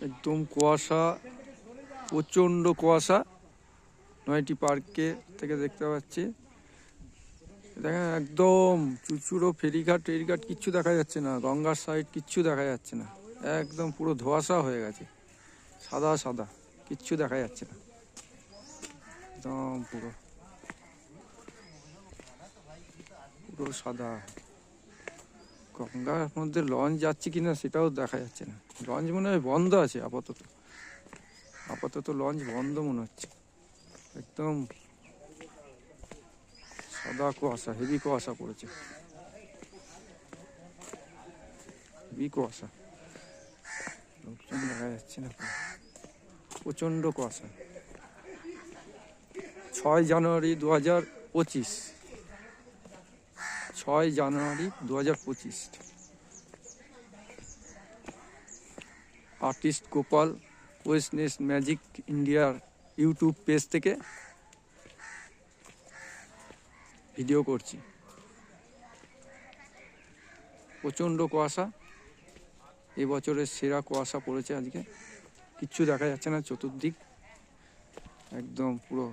একদম কুয়াশা, প্রচণ্ড কুয়াশা। নয়টি পার্কে থেকে দেখতে পাচ্ছি, দেখেন একদম চুচুড়ো ফেরিঘাট টেরিঘাট কিচ্ছু দেখা যাচ্ছে না, গঙ্গার সাইড কিচ্ছু দেখা যাচ্ছে না, একদম পুরো ধোঁয়াশা হয়ে গেছে, সাদা সাদা, কিচ্ছু দেখা যাচ্ছে না, একদম পুরো পুরো সাদা। গঙ্গার মধ্যে লঞ্চ যাচ্ছে কিনা সেটাও দেখা যাচ্ছে না, লঞ্চ মনে হয় বন্ধ আছে আপাতত, আপাতত লঞ্চ বন্ধ মনে হচ্ছে। একদম সাদা কুয়াশা, হেভি কুয়াশা পড়েছে, হেভি কুয়াশা, লোকজন দেখা যাচ্ছে না, প্রচণ্ড কুয়াশা। 6 জানুয়ারি 2025, 6 জানুয়ারি 2025। আর্টিস্ট গোপাল, ওয়েস্টনেস ম্যাজিক ইন্ডিয়ার ইউটিউব পেজ থেকে ভিডিও করছি। প্রচণ্ড কুয়াশা, এবছরের সেরা কুয়াশা পড়েছে আজকে, কিচ্ছু দেখা যাচ্ছে না চতুর্দিক, একদম পুরো